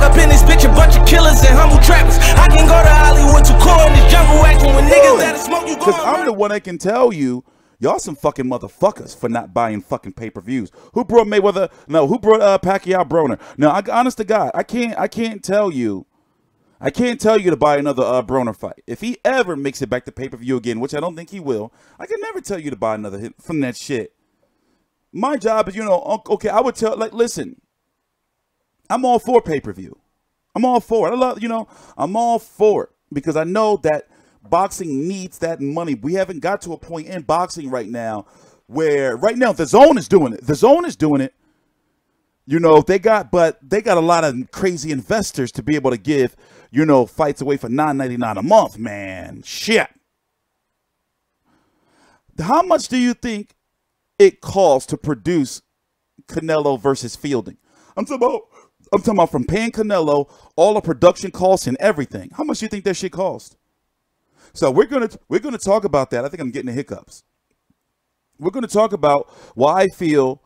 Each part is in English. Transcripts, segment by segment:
up in this bitch, a bunch of killers and humble trappers. I can go to Hollywood to core in this jungle acting with niggas that'll smoke you. Because I'm the one that can tell you, y'all some fucking motherfuckers for not buying fucking pay-per-views. Who brought Mayweather? No, who brought Pacquiao Broner? No, honest to God, I can't tell you. I can't tell you to buy another Broner fight. If he ever makes it back to pay-per-view again, which I don't think he will, I can never tell you to buy another hit from that shit. My job is, you know, okay, I would tell, like, listen, I'm all for pay-per-view. I'm all for it. I love, you know, I'm all for it because I know that boxing needs that money. We haven't got to a point in boxing right now where, right now, the Zone is doing it. The Zone is doing it. You know, they got a lot of crazy investors to be able to give, you know, fights away for $9.99 a month, man. Shit. How much do you think it costs to produce Canelo versus Fielding? I'm talking about from paying Canelo, all the production costs and everything. How much do you think that shit cost? So we're gonna talk about that. I think I'm getting the hiccups. We're gonna talk about why I feel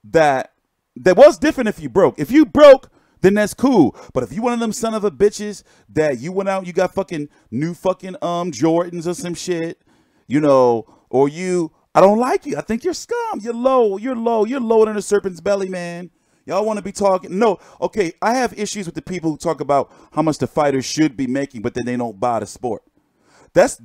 that was different if you broke. If you broke, then that's cool. But if you one of them son of a bitches that you went out, you got fucking new fucking Jordans or some shit, you know, or I don't like you. I think you're scum. You're low. You're lower than a serpent's belly, man. Y'all want to be talking? No. Okay, I have issues with the people who talk about how much the fighters should be making, but then they don't buy the sport. That's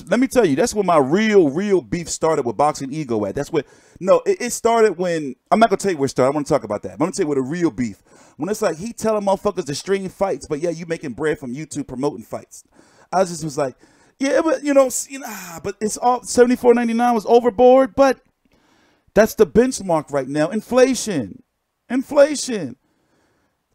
let me tell you, that's where my real beef started with Boxing Ego at. That's where, no, it started when, I'm not going to tell you where it started. I want to talk about that. I'm going to tell you where the real beef. When it's like, he telling motherfuckers to stream fights, but yeah, you making bread from YouTube promoting fights. I was like, yeah, but but it's all, $74.99 was overboard, but that's the benchmark right now. Inflation.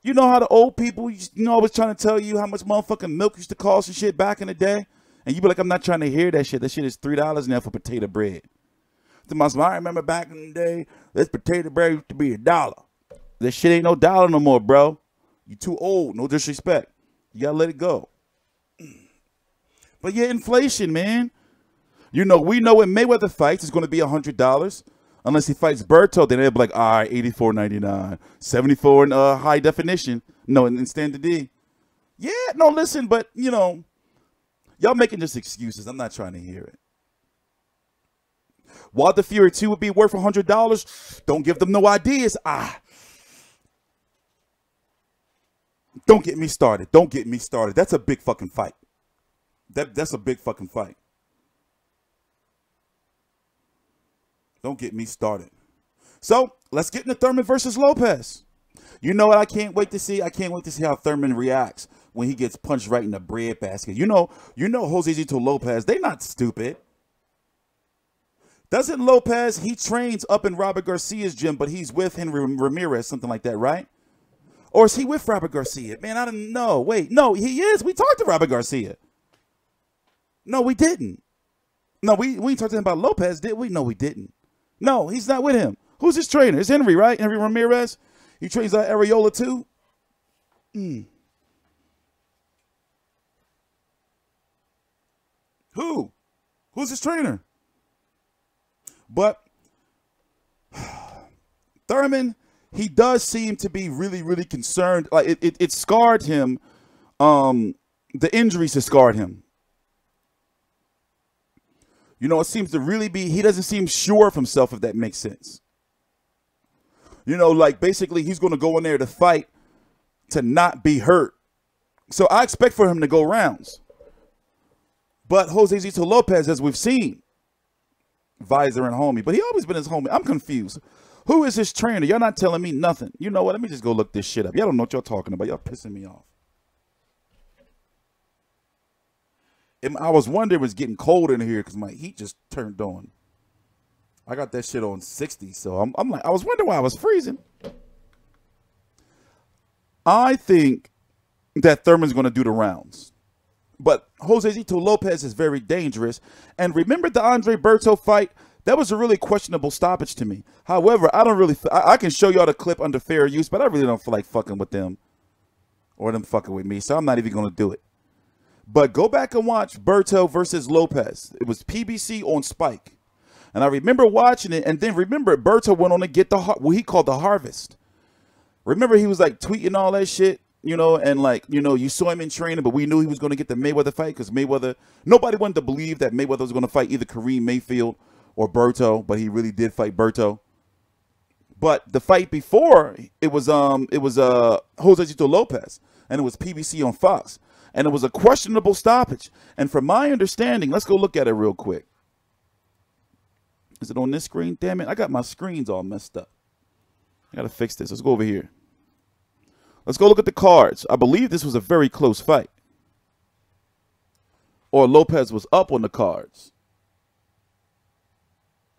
You know how the old people, I was trying to tell you how much motherfucking milk used to cost and shit back in the day? And you be like, I'm not trying to hear that shit. That shit is $3 now for potato bread. I remember back in the day, this potato bread used to be $1. This shit ain't no dollar no more, bro. You too old. No disrespect. You gotta let it go. But yeah, inflation, man. You know, we know when Mayweather fights, it's going to be $100. Unless he fights Berto, then they'll be like, all right, $84.99. $74 in high definition. No, in standard D. Yeah, no, listen, but, you know, y'all making just excuses. I'm not trying to hear it. Wilder Fury 2 would be worth $100. Don't give them no ideas. Don't get me started. Don't get me started. That's a big fucking fight. That's a big fucking fight. Don't get me started. So let's get into Thurman versus Lopez. You know what I can't wait to see? I can't wait to see how Thurman reacts when he gets punched right in the bread basket. You know Josesito Lopez, they not stupid. Doesn't Lopez, he trains up in Robert Garcia's gym, but he's with Henry Ramirez, something like that, right? Or is he with Robert Garcia? Man, I don't know. Wait, no, he is. We talked to Robert Garcia. No, we didn't. No, we talked to him about Lopez, did we? No, we didn't. No, he's not with him. Who's his trainer? It's Henry, right? Henry Ramirez. He trains Areola too. Who? Who's his trainer? But Thurman, he does seem to be really, really concerned. Like it scarred him. The injuries have scarred him. You know, it seems to really be, he doesn't seem sure of himself, if that makes sense. You know, like basically he's going to go in there to fight to not be hurt. So I expect for him to go rounds. But Josesito Lopez, as we've seen, visor and homie, but he always been his homie. I'm confused. Who is his trainer? Y'all not telling me nothing. You know what? Let me just go look this shit up. Y'all don't know what y'all talking about. Y'all pissing me off. I was wondering, it was getting cold in here because my heat just turned on. I got that shit on 60, so I'm like, I was wondering why I was freezing. I think that Thurman's going to do the rounds. But Josesito Lopez is very dangerous. And remember the Andre Berto fight? That was a really questionable stoppage to me. However, I can show y'all the clip under fair use, but I really don't feel like fucking with them or them fucking with me, so I'm not even going to do it. But go back and watch Berto versus Lopez. It was PBC on Spike. And I remember watching it, and then remember Berto went on to get what he called the harvest. Remember he was like tweeting all that shit you know, and like, you know, you saw him in training, but we knew he was going to get the Mayweather fight because Mayweather, nobody wanted to believe that Mayweather was going to fight either Kareem Mayfield or Berto, but he really did fight Berto. But the fight before, it was Josesito Lopez, and it was PBC on Fox, and it was a questionable stoppage. And from my understanding, let's go look at it real quick. Is it on this screen? Damn it, I got my screens all messed up. I got to fix this. Let's go over here. Let's go look at the cards. I believe this was a very close fight. Or Lopez was up on the cards.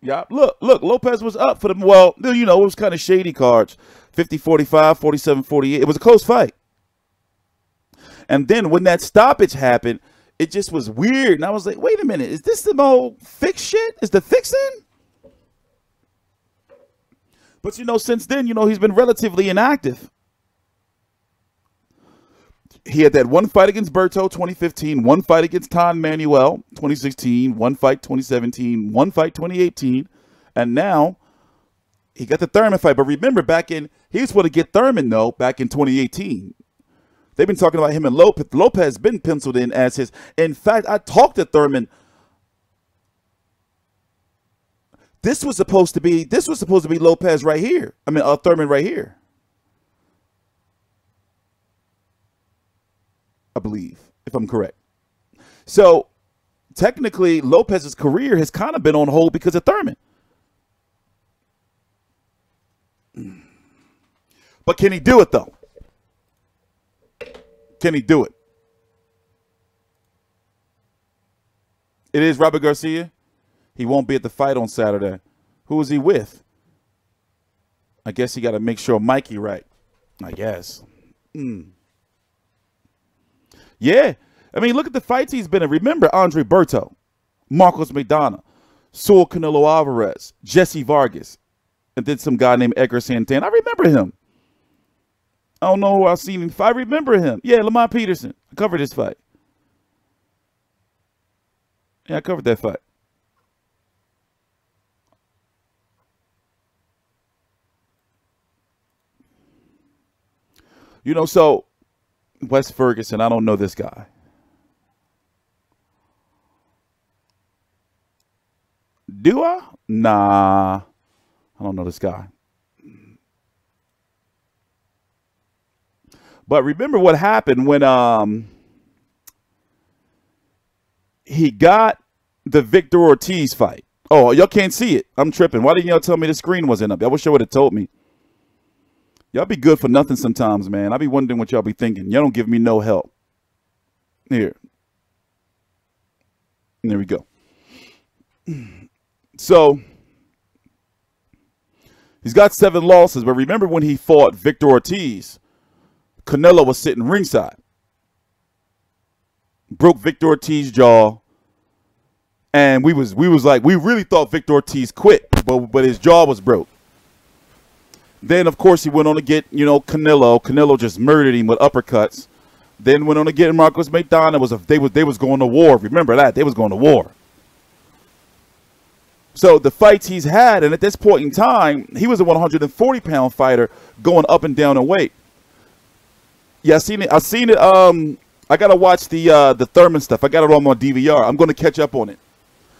Yeah, look, Lopez was up for them. Well, you know, it was kind of shady cards. 50-45, 47-48. It was a close fight. And then when that stoppage happened, it just was weird. And I was like, wait a minute. Is this the old fix shit? Is the fixing? But, you know, since then, you know, he's been relatively inactive. He had that one fight against Berto, 2015, one fight against Ton Manuel, 2016, one fight 2017, one fight 2018, and now he got the Thurman fight. But remember, he was supposed to get Thurman, though, back in 2018. They've been talking about him and Lopez. Lopez has been penciled in as his. In fact, I talked to Thurman. This was supposed to be Lopez right here. I mean, Thurman right here. I believe, if I'm correct. So, technically, Lopez's career has kind of been on hold because of Thurman. But can he do it, though? Can he do it? It is Robert Garcia. He won't be at the fight on Saturday. Who is he with? I guess he got to make sure Mikey right. I guess. Yeah. I mean, look at the fights he's been in. Remember Andre Berto, Marcos Maidana, Saul Canelo Alvarez, Jesse Vargas, and then some guy named Edgar Santana. I remember him. I don't know who I've seen him. I remember him. Yeah, Lamont Peterson. I covered this fight. Yeah, I covered that fight. You know, so Wes Ferguson, I don't know this guy. Do I? Nah. I don't know this guy. But remember what happened when he got the Victor Ortiz fight. Oh, y'all can't see it. I'm tripping. Why didn't y'all tell me the screen wasn't up? I wish y'all would have told me. Y'all be good for nothing sometimes, man. I be wondering what y'all be thinking. Y'all don't give me no help. Here. And there we go. So, he's got 7 losses. But remember when he fought Victor Ortiz, Canelo was sitting ringside. Broke Victor Ortiz's jaw. And we was like, we really thought Victor Ortiz quit, but his jaw was broke. Then, of course, he went on to get, you know, Canelo. Canelo just murdered him with uppercuts. Then went on to get Marcos Maidana. They was going to war. Remember that. They was going to war. So the fights he's had, and at this point in time, he was a 140-pound fighter going up and down in weight. Yeah, I seen it. I got to watch the Thurman stuff. I got it on my DVR. I'm going to catch up on it.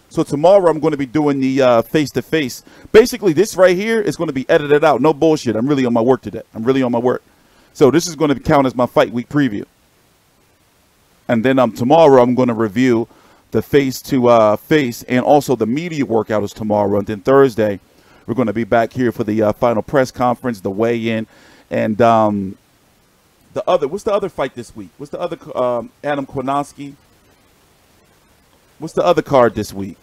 So tomorrow I'm going to be doing the face-to-face. Basically, this right here is going to be edited out. No bullshit. I'm really on my work today. I'm really on my work. So this is going to count as my fight week preview. And then tomorrow I'm going to review the face-to-face and also the media workout is tomorrow. And then Thursday we're going to be back here for the final press conference, the weigh-in, and what's the other fight this week? What's the other Adam Kownacki? What's the other card this week?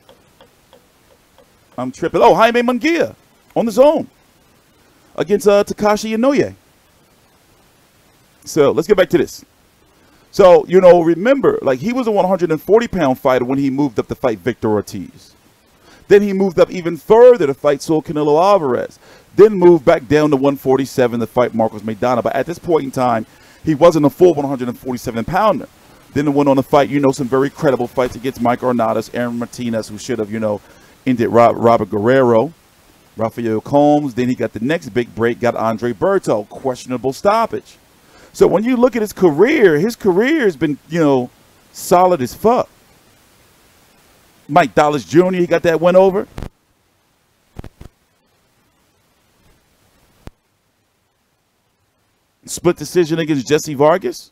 I'm tripping. Oh, Jaime Munguia on the zone against Takashi Inoue. So let's get back to this. So, you know, remember, like, he was a 140-pound fighter when he moved up to fight Victor Ortiz. Then he moved up even further to fight Saul Canelo Alvarez. Then moved back down to 147 to fight Marcos Maidana. But at this point in time, he wasn't a full 147-pounder. Then he went on to fight, you know, some very credible fights against Mike Ornadas, Aaron Martinez, who should have, you know, ended Robert Guerrero, Rafael Combs. Then he got the next big break, got Andre Berto, questionable stoppage. So when you look at his career has been, you know, solid as fuck. Mike Dallas Jr., he got that win over. Split decision against Jesse Vargas.